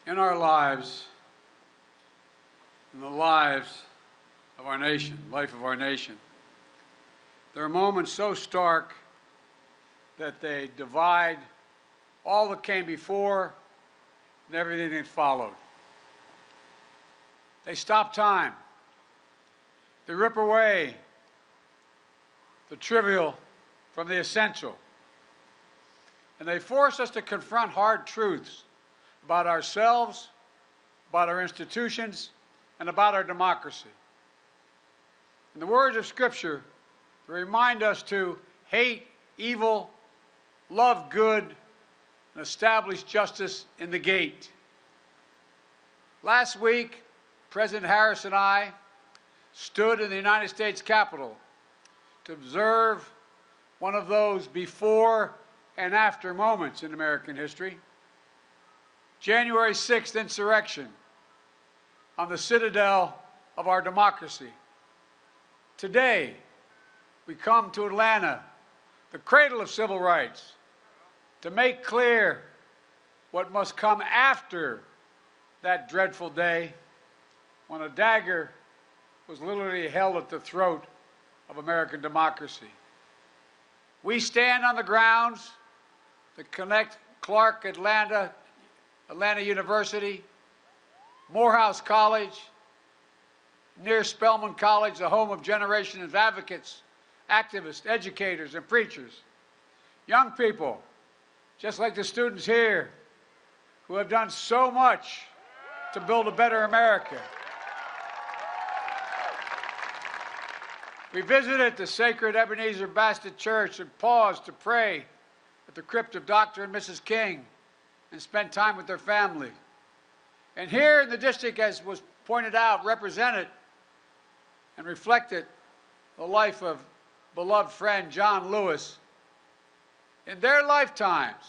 In our lives, in the lives of our nation, life of our nation, there are moments so stark that they divide all that came before and everything that followed. They stop time. They rip away the trivial from the essential. And they force us to confront hard truths about ourselves, about our institutions, and about our democracy. In the words of Scripture, they remind us to hate evil, love good, and establish justice in the gate. Last week, President Harris and I stood in the United States Capitol to observe one of those before and after moments in American history. January 6th insurrection on the citadel of our democracy. Today, we come to Atlanta, the cradle of civil rights, to make clear what must come after that dreadful day when a dagger was literally held at the throat of American democracy. We stand on the grounds that connect Clark Atlanta University, Morehouse College, near Spelman College, the home of generations of advocates, activists, educators, and preachers. Young people, just like the students here, who have done so much to build a better America. We visited the sacred Ebenezer Baptist Church and paused to pray at the crypt of Dr. and Mrs. King and spent time with their family. And here in the district, as was pointed out, represented and reflected the life of beloved friend John Lewis. In their lifetimes,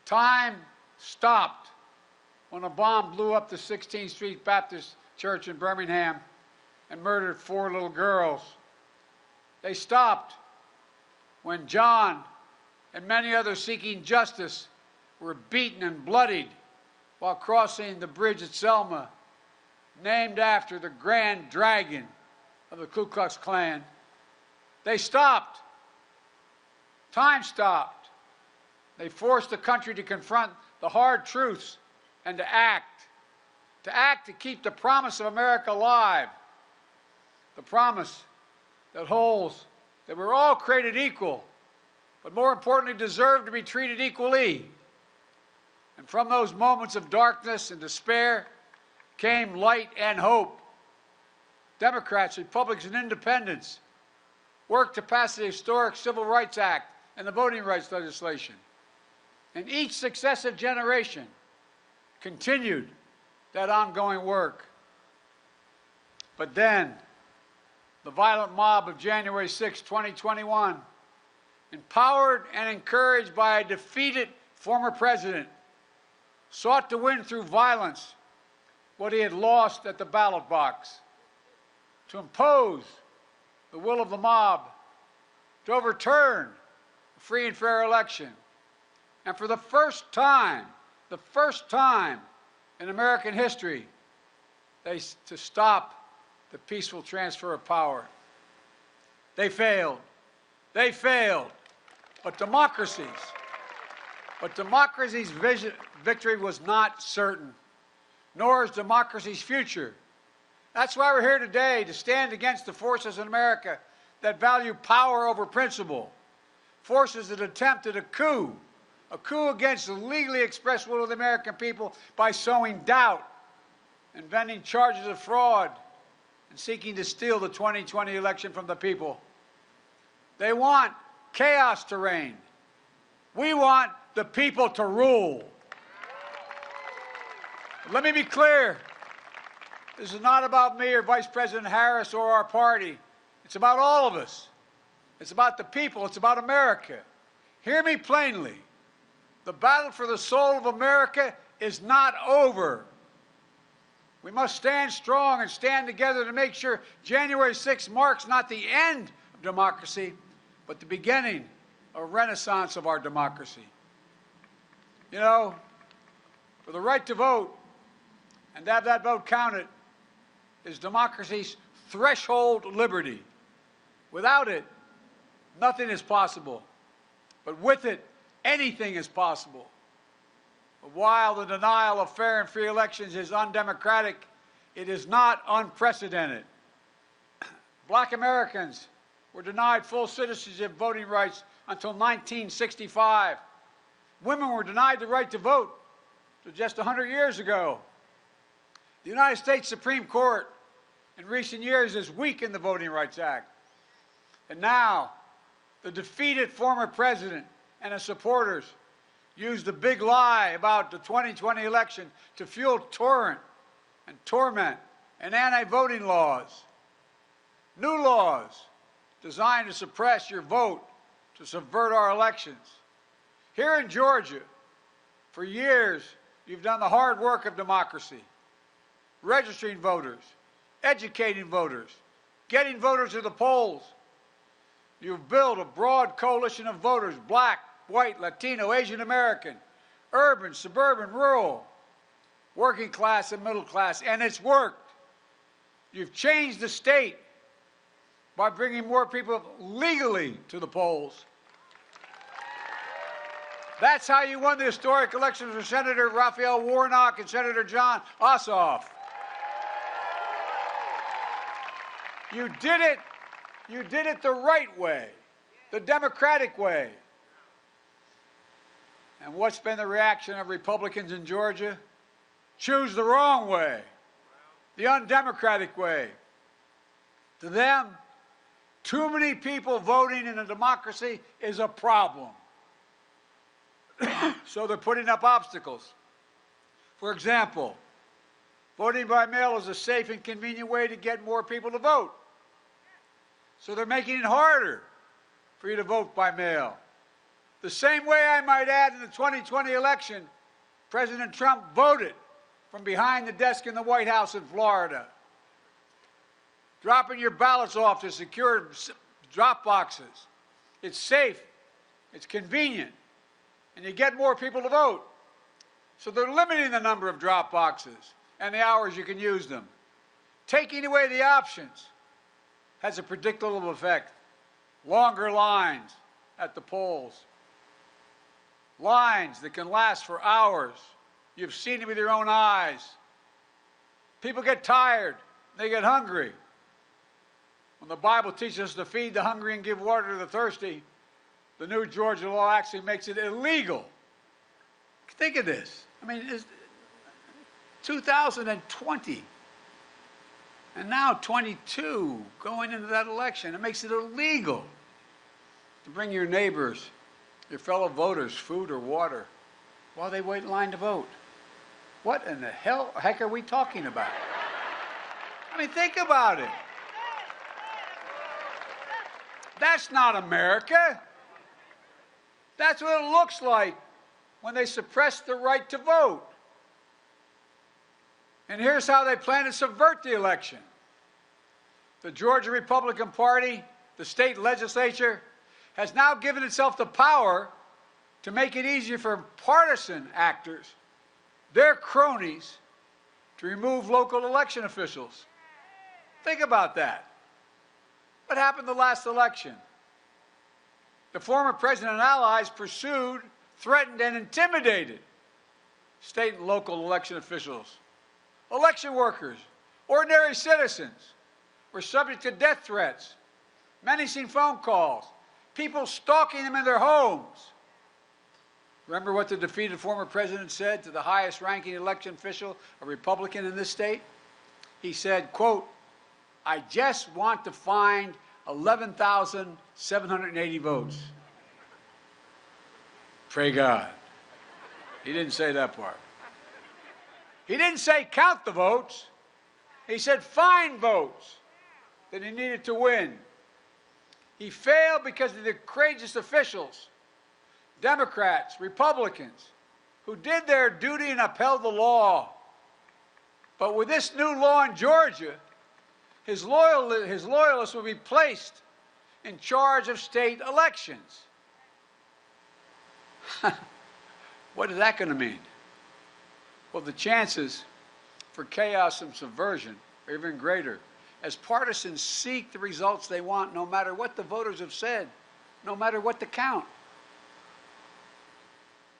time stopped when a bomb blew up the 16th Street Baptist Church in Birmingham and murdered 4 little girls. They stopped when John and many others seeking justice were beaten and bloodied while crossing the bridge at Selma, named after the Grand Dragon of the Ku Klux Klan. They stopped. Time stopped. They forced the country to confront the hard truths and to act to keep the promise of America alive, the promise that holds that we're all created equal, but more importantly, deserve to be treated equally. And from those moments of darkness and despair came light and hope. Democrats, Republicans, and Independents worked to pass the historic Civil Rights Act and the voting rights legislation. And each successive generation continued that ongoing work. But then, the violent mob of January 6, 2021, empowered and encouraged by a defeated former president, sought to win through violence what he had lost at the ballot box, to impose the will of the mob, to overturn a free and fair election, and for the first time in American history, to stop the peaceful transfer of power. They failed. They failed. But democracy's victory was not certain, nor is democracy's future. That's why we're here today, to stand against the forces in America that value power over principle, forces that attempted a coup against the legally expressed will of the American people by sowing doubt, inventing charges of fraud, and seeking to steal the 2020 election from the people. They want chaos to reign. We want the people to rule. But let me be clear. This is not about me or Vice President Harris or our party. It's about all of us. It's about the people. It's about America. Hear me plainly. The battle for the soul of America is not over. We must stand strong and stand together to make sure January 6th marks not the end of democracy, but the beginning of a renaissance of our democracy. You know, For the right to vote and to have that vote counted is democracy's threshold liberty. Without it, nothing is possible. But with it, anything is possible. But while the denial of fair and free elections is undemocratic, it is not unprecedented. Black Americans were denied full citizenship voting rights until 1965. Women were denied the right to vote until just 100 years ago. The United States Supreme Court in recent years has weakened the Voting Rights Act. And now, the defeated former president and his supporters used the big lie about the 2020 election to fuel torment and anti-voting laws. New laws designed to suppress your vote, to subvert our elections. Here in Georgia, for years, you've done the hard work of democracy, registering voters, educating voters, getting voters to the polls. You've built a broad coalition of voters, black, white, Latino, Asian American, urban, suburban, rural, working class and middle class, and it's worked. You've changed the state by bringing more people legally to the polls. That's how you won the historic elections for Senator Raphael Warnock and Senator John Ossoff. You did it the right way, the democratic way. And what's been the reaction of Republicans in Georgia? Choose the wrong way, the undemocratic way. To them, too many people voting in a democracy is a problem. So they're putting up obstacles. For example, voting by mail is a safe and convenient way to get more people to vote. So they're making it harder for you to vote by mail. The same way, I might add, in the 2020 election, President Trump voted from behind the desk in the White House in Florida, dropping your ballots off to secure drop boxes. It's safe, it's convenient, and you get more people to vote. So they're limiting the number of drop boxes and the hours you can use them. Taking away the options has a predictable effect. Longer lines at the polls. Lines that can last for hours. You've seen it with your own eyes. People get tired. They get hungry. When the Bible teaches us to feed the hungry and give water to the thirsty, the new Georgia law actually makes it illegal. Think of this. I mean, it's 2020. And now 22 going into that election. It makes it illegal to bring your neighbors, your fellow voters, food or water while they wait in line to vote. What in the heck are we talking about? I mean, think about it. That's not America. That's what it looks like when they suppress the right to vote. And here's how they plan to subvert the election. The Georgia Republican Party, the state legislature, has now given itself the power to make it easier for partisan actors, their cronies, to remove local election officials. Think about that. What happened the last election? The former president and allies pursued, threatened, and intimidated state and local election officials. Election workers, ordinary citizens, were subject to death threats, menacing phone calls, people stalking them in their homes. Remember what the defeated former president said to the highest ranking election official, a Republican in this state? He said, quote, "I just want to find 11,780 votes." Pray God. He didn't say that part. He didn't say count the votes. He said find votes that he needed to win. He failed because of the courageous officials, Democrats, Republicans, who did their duty and upheld the law. But with this new law in Georgia, his loyalists will be placed in charge of state elections. What is that going to mean? Well, the chances for chaos and subversion are even greater as partisans seek the results they want no matter what the voters have said, no matter what the count.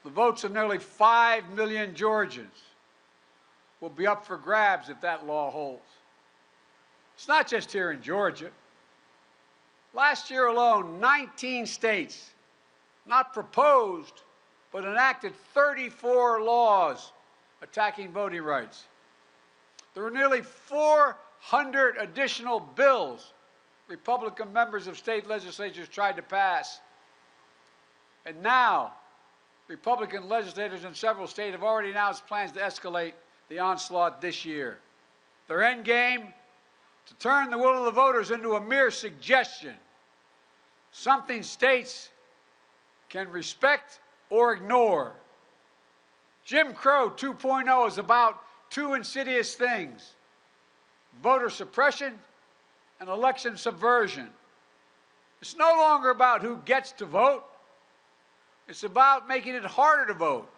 The votes of nearly 5 million Georgians will be up for grabs if that law holds. It's not just here in Georgia. Last year alone, 19 states not proposed but enacted 34 laws attacking voting rights. There were nearly 400 additional bills Republican members of state legislatures tried to pass. And now, Republican legislators in several states have already announced plans to escalate the onslaught this year. Their end game? To turn the will of the voters into a mere suggestion, something states can respect or ignore. Jim Crow 2.0 is about two insidious things: voter suppression and election subversion. It's no longer about who gets to vote. It's about making it harder to vote.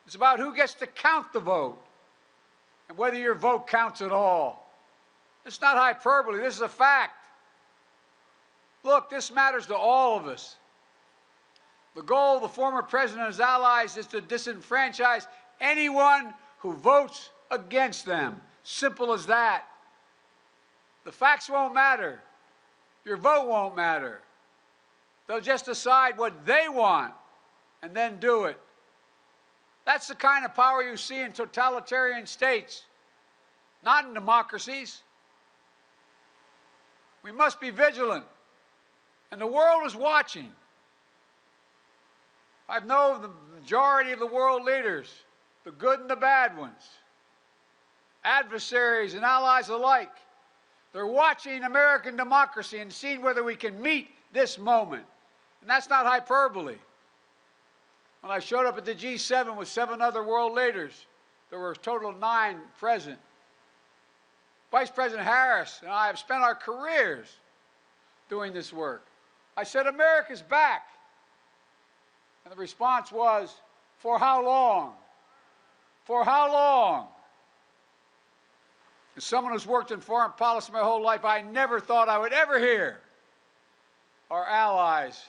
It's about who gets to count the vote and whether your vote counts at all. It's not hyperbole. This is a fact. Look, this matters to all of us. The goal of the former president and his allies is to disenfranchise anyone who votes against them. Simple as that. The facts won't matter. Your vote won't matter. They'll just decide what they want and then do it. That's the kind of power you see in totalitarian states, not in democracies. We must be vigilant, and the world is watching. I know the majority of the world leaders, the good and the bad ones, adversaries and allies alike. They're watching American democracy and seeing whether we can meet this moment. And that's not hyperbole. When I showed up at the G7 with 7 other world leaders, there were a total of 9 present. Vice President Harris and I have spent our careers doing this work. I said, America's back. And the response was, for how long? For how long? As someone who's worked in foreign policy my whole life, I never thought I would ever hear our allies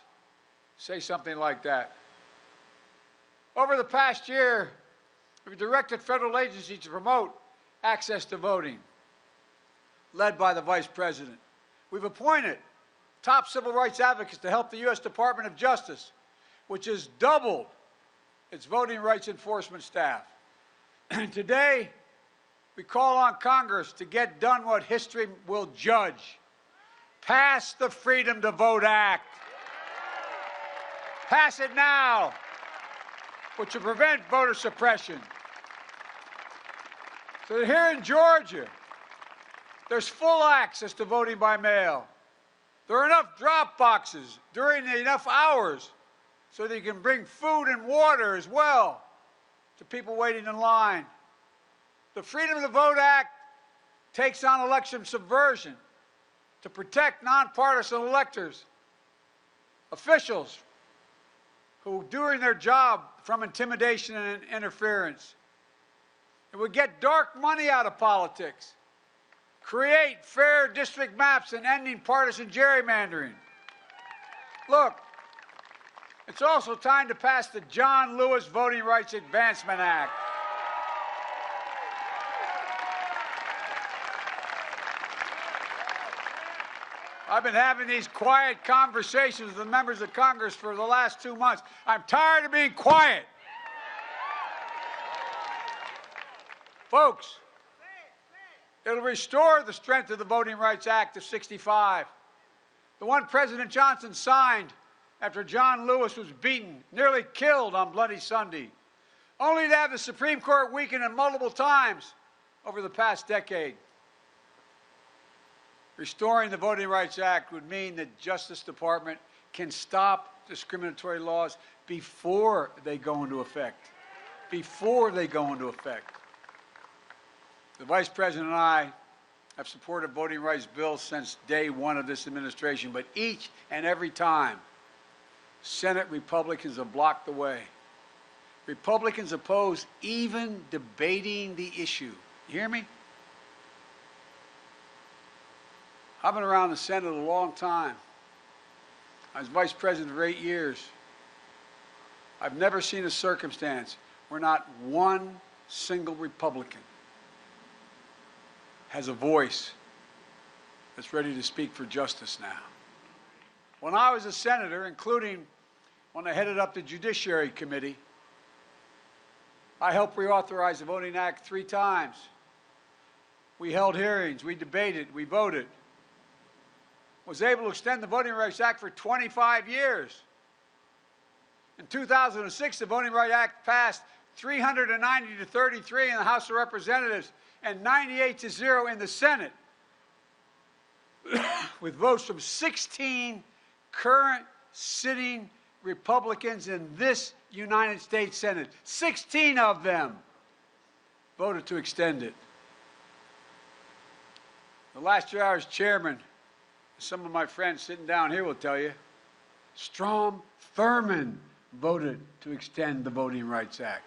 say something like that. Over the past year, we've directed federal agencies to promote access to voting, led by the Vice President. We've appointed top civil rights advocates to help the U.S. Department of Justice, which has doubled its voting rights enforcement staff. Today, we call on Congress to get done what history will judge. Pass the Freedom to Vote Act. Pass it now, which will prevent voter suppression. So that here in Georgia, there's full access to voting by mail. There are enough drop boxes during enough hours so that you can bring food and water as well to people waiting in line. The Freedom to Vote Act takes on election subversion to protect nonpartisan electors, officials who are doing their job from intimidation and interference. It would get dark money out of politics, create fair district maps, and ending partisan gerrymandering. Look, it's also time to pass the John Lewis Voting Rights Advancement Act. I've been having these quiet conversations with the members of Congress for the last 2 months. I'm tired of being quiet. Folks, it'll restore the strength of the Voting Rights Act of '65, the one President Johnson signed after John Lewis was beaten, nearly killed on Bloody Sunday, only to have the Supreme Court weakened it multiple times over the past decade. Restoring the Voting Rights Act would mean that Justice Department can stop discriminatory laws before they go into effect. Before they go into effect. The Vice President and I have supported voting rights bills since day one of this administration, but each and every time, Senate Republicans have blocked the way. Republicans oppose even debating the issue. You hear me? I've been around the Senate a long time. I was vice president for 8 years. I've never seen a circumstance where not one single Republican has a voice that's ready to speak for justice now. When I was a senator, including when I headed up the Judiciary Committee, I helped reauthorize the Voting Act 3 times. We held hearings, we debated, we voted. Was able to extend the Voting Rights Act for 25 years. In 2006, the Voting Rights Act passed 390 to 33 in the House of Representatives and 98 to 0 in the Senate, with votes from 16 current sitting Republicans in this United States Senate. 16 of them voted to extend it. The last year I was chairman, some of my friends sitting down here will tell you, Strom Thurmond voted to extend the Voting Rights Act.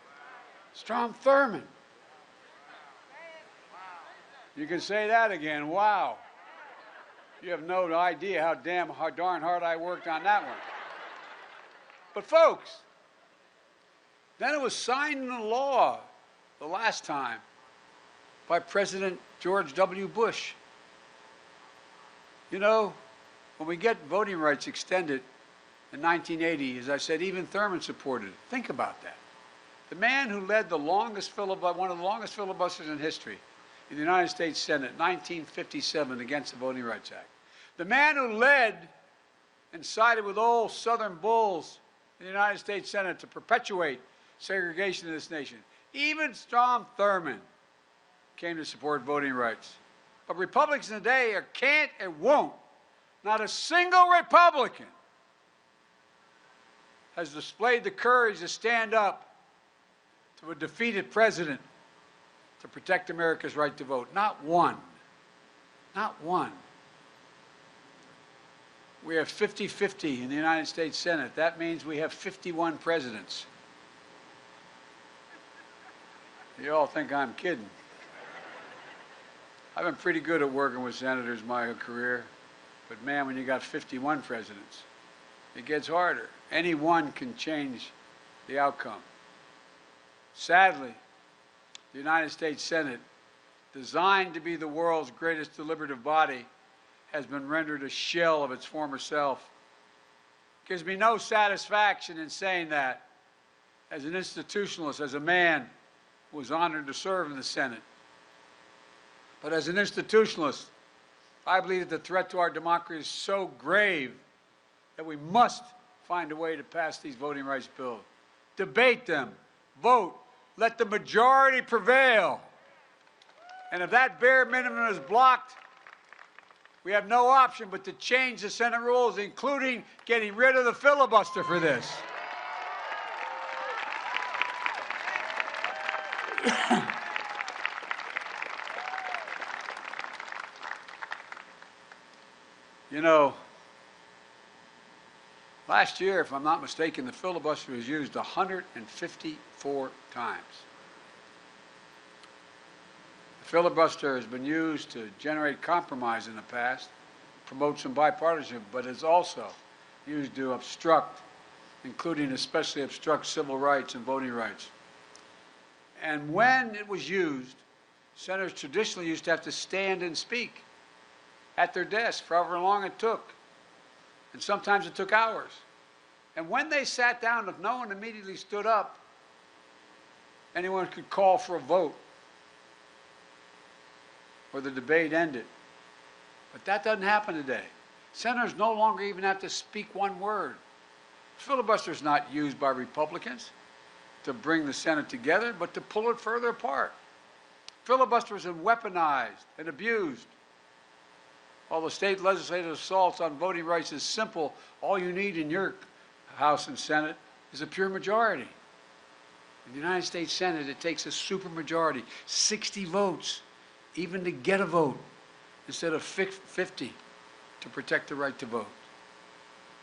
Strom Thurmond. You can say that again. Wow. You have no idea how darn hard I worked on that one. But folks, then it was signed into law the last time by President George W. Bush. You know, when we get voting rights extended in 1980, as I said, even Thurmond supported it. Think about that. The man who led the longest one of the longest filibusters in history in the United States Senate, 1957, against the Voting Rights Act. The man who led and sided with old Southern bulls in the United States Senate to perpetuate segregation in this nation. Even Strom Thurmond came to support voting rights. But Republicans today can't and won't. Not a single Republican has displayed the courage to stand up to a defeated president to protect America's right to vote. Not one. Not one. We have 50-50 in the United States Senate. That means we have 51 presidents. You all think I'm kidding. I've been pretty good at working with senators my career, but man, when you got 51 presidents, it gets harder. Any one can change the outcome. Sadly, the United States Senate, designed to be the world's greatest deliberative body, has been rendered a shell of its former self. It gives me no satisfaction in saying that as an institutionalist, as a man who was honored to serve in the Senate. But as an institutionalist, I believe that the threat to our democracy is so grave that we must find a way to pass these voting rights bills. Debate them, vote, let the majority prevail. And if that bare minimum is blocked, we have no option but to change the Senate rules, including getting rid of the filibuster for this. You know, last year, if I'm not mistaken, the filibuster was used 154 times. The filibuster has been used to generate compromise in the past, promote some bipartisanship, but it's also used to obstruct, including especially obstruct civil rights and voting rights. And when it was used, senators traditionally used to have to stand and speak at their desk for however long it took. And sometimes it took hours. And when they sat down, if no one immediately stood up, anyone could call for a vote or the debate ended. But that doesn't happen today. Senators no longer even have to speak one word. Filibuster is not used by Republicans to bring the Senate together, but to pull it further apart. Filibuster is weaponized and abused. While the state legislative assaults on voting rights is simple, all you need in your House and Senate is a pure majority. In the United States Senate, it takes a supermajority, 60 votes, even to get a vote, instead of 50 to protect the right to vote.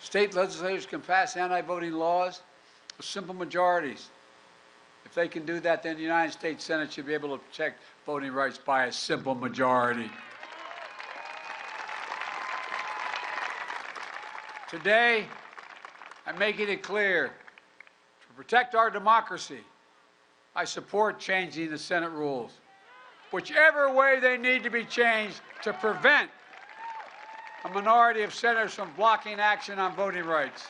State legislators can pass anti-voting laws with simple majorities. If they can do that, then the United States Senate should be able to protect voting rights by a simple majority. Today, I'm making it clear, to protect our democracy, I support changing the Senate rules, whichever way they need to be changed to prevent a minority of senators from blocking action on voting rights.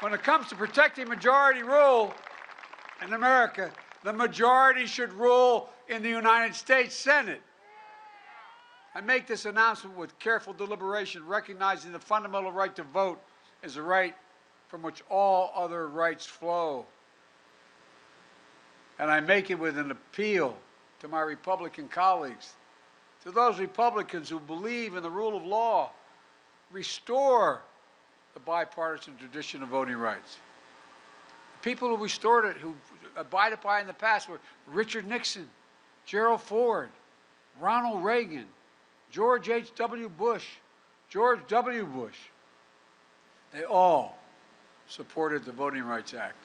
When it comes to protecting majority rule in America, the majority should rule in the United States Senate. I make this announcement with careful deliberation, recognizing the fundamental right to vote is a right from which all other rights flow. And I make it with an appeal to my Republican colleagues, to those Republicans who believe in the rule of law, restore the bipartisan tradition of voting rights. The people who restored it, who abided by it in the past, were Richard Nixon, Gerald Ford, Ronald Reagan, George H.W. Bush, George W. Bush. They all supported the Voting Rights Act.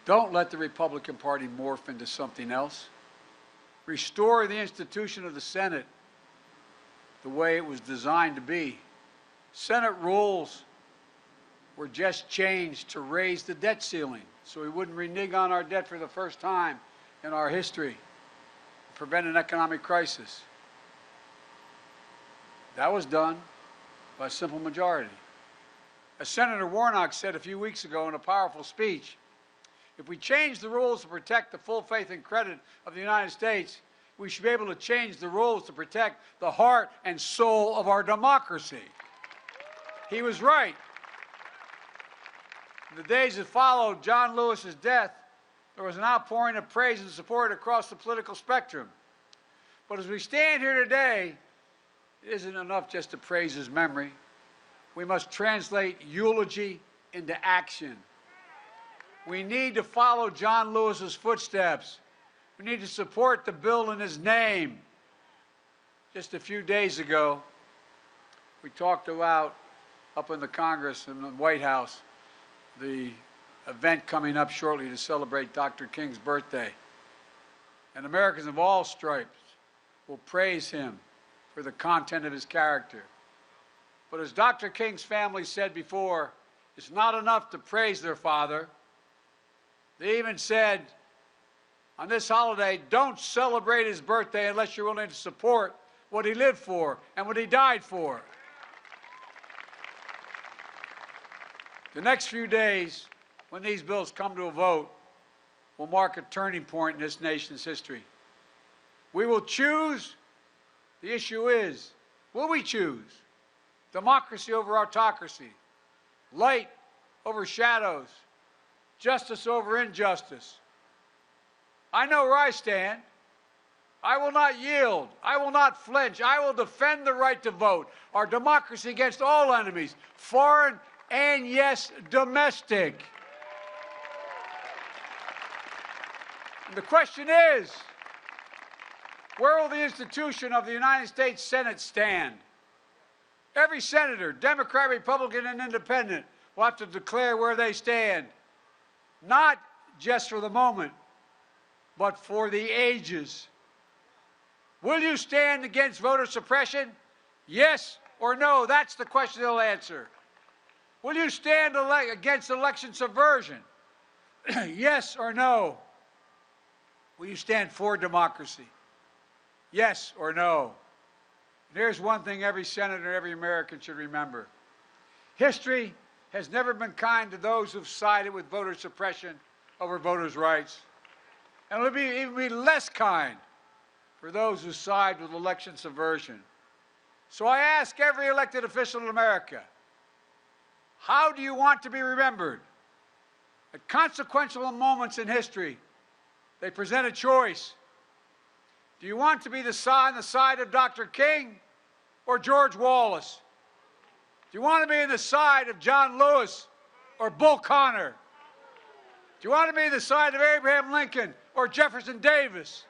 Don't let the Republican Party morph into something else. Restore the institution of the Senate the way it was designed to be. Senate rules were just changed to raise the debt ceiling so we wouldn't renege on our debt for the first time in our history, prevent an economic crisis. That was done by a simple majority. As Senator Warnock said a few weeks ago in a powerful speech, if we change the rules to protect the full faith and credit of the United States, we should be able to change the rules to protect the heart and soul of our democracy. He was right. In the days that followed John Lewis's death, there was an outpouring of praise and support across the political spectrum. But as we stand here today, it isn't enough just to praise his memory. We must translate eulogy into action. We need to follow John Lewis's footsteps. We need to support the bill in his name. Just a few days ago, we talked about, up in the Congress and the White House, the event coming up shortly to celebrate Dr. King's birthday. And Americans of all stripes will praise him for the content of his character. But as Dr. King's family said before, it's not enough to praise their father. They even said, on this holiday, don't celebrate his birthday unless you're willing to support what he lived for and what he died for. The next few days, when these bills come to a vote, will mark a turning point in this nation's history. We will choose. The issue is, will we choose democracy over autocracy, light over shadows, justice over injustice? I know where I stand. I will not yield. I will not flinch. I will defend the right to vote, our democracy against all enemies, foreign and, yes, domestic. And the question is, where will the institution of the United States Senate stand? Every senator, Democrat, Republican, and Independent, will have to declare where they stand, not just for the moment, but for the ages. Will you stand against voter suppression? Yes or no? That's the question they'll answer. Will you stand against election subversion? Yes or no? Will you stand for democracy? Yes or no? And here's one thing every senator, every American should remember. History has never been kind to those who've sided with voter suppression over voters' rights. And it will even be less kind for those who side with election subversion. So I ask every elected official in America, how do you want to be remembered? At consequential moments in history, they present a choice. Do you want to be on the side of Dr. King or George Wallace? Do you want to be on the side of John Lewis or Bull Connor? Do you want to be on the side of Abraham Lincoln or Jefferson Davis?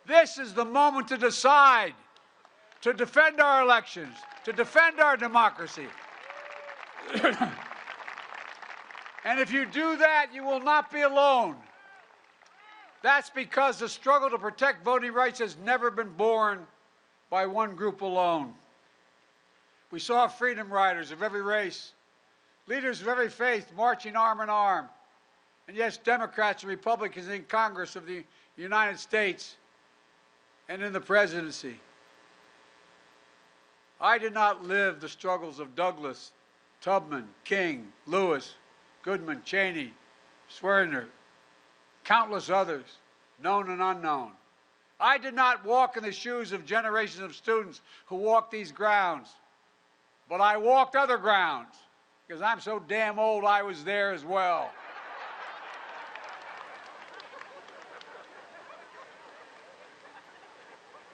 This is the moment to decide, to defend our elections, to defend our democracy. And if you do that, you will not be alone. That's because the struggle to protect voting rights has never been born by one group alone. We saw freedom riders of every race, leaders of every faith marching arm in arm, and yes, Democrats and Republicans in Congress of the United States and in the presidency. I did not live the struggles of Douglas, Tubman, King, Lewis, Goodman, Cheney, Swerner, countless others, known and unknown. I did not walk in the shoes of generations of students who walked these grounds, but I walked other grounds because I'm so damn old I was there as well.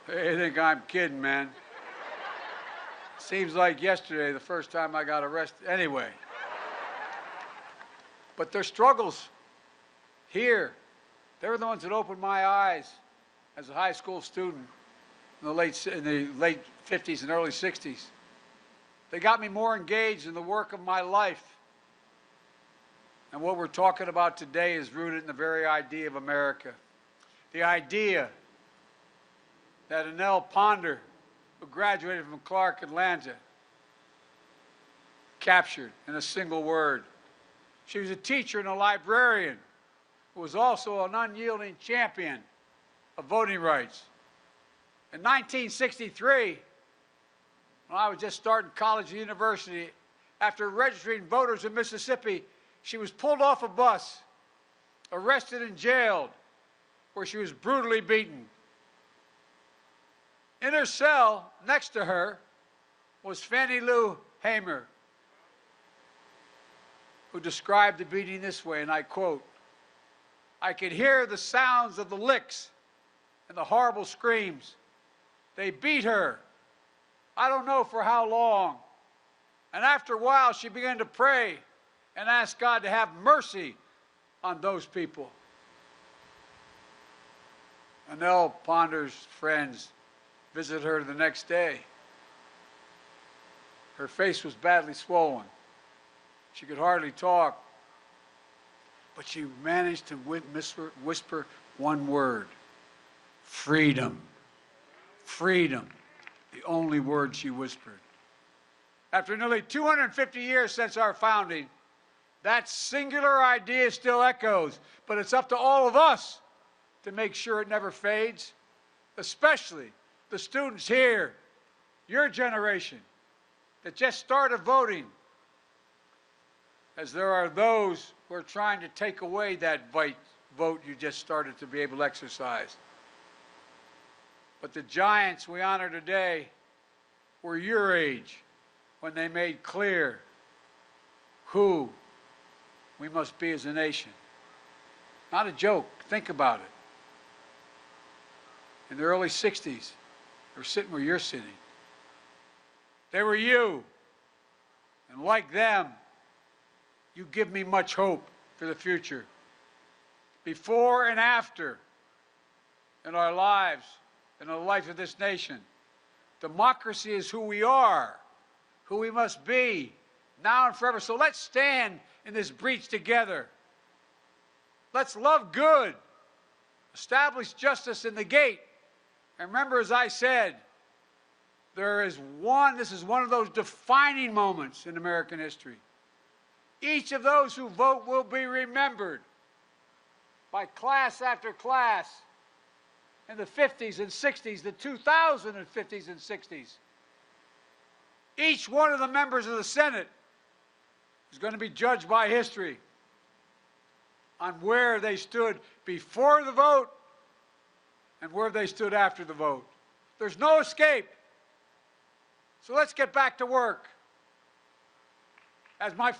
Hey, you think I'm kidding, man? Seems like yesterday, the first time I got arrested. Anyway. But their struggles here, they were the ones that opened my eyes as a high school student in the late 50s and early 60s. They got me more engaged in the work of my life. And what we're talking about today is rooted in the very idea of America. The idea that Annelle Ponder, who graduated from Clark, Atlanta, captured in a single word. She was a teacher and a librarian who was also an unyielding champion of voting rights. In 1963, when I was just starting college and university, after registering voters in Mississippi, she was pulled off a bus, arrested and jailed, where she was brutally beaten. In her cell, next to her, was Fannie Lou Hamer, who described the beating this way, and I quote, "I could hear the sounds of the licks and the horrible screams. They beat her. I don't know for how long. And after a while, she began to pray and ask God to have mercy on those people." Annelle Ponder's friends visited her the next day. Her face was badly swollen. She could hardly talk, but she managed to whisper one word: freedom. Freedom, the only word she whispered. After nearly 250 years since our founding, that singular idea still echoes, but it's up to all of us to make sure it never fades, especially the students here, your generation, that just started voting, as there are those who are trying to take away that vote you just started to be able to exercise. But the giants we honor today were your age when they made clear who we must be as a nation. Not a joke. Think about it. In the early 60s, they were sitting where you're sitting. They were you. And like them, you give me much hope for the future. Before and after in our lives, in the life of this nation, democracy is who we are, who we must be, now and forever. So let's stand in this breach together. Let's love good, establish justice in the gate. And remember, as I said, this is one of those defining moments in American history. Each of those who vote will be remembered by class after class in the 50s and 60s, the 2050s and 60s. Each one of the members of the Senate is going to be judged by history on where they stood before the vote and where they stood after the vote. There's no escape. So let's get back to work. As my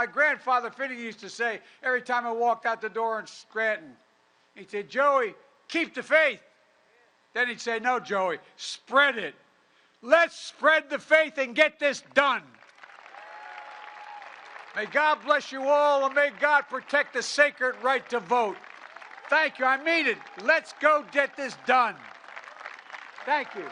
grandfather Finnegan used to say every time I walked out the door in Scranton, he'd say, "Joey, keep the faith." Then he'd say, "No, Joey, spread it. Let's spread the faith and get this done." May God bless you all, and may God protect the sacred right to vote. Thank you. I mean it. Let's go get this done. Thank you.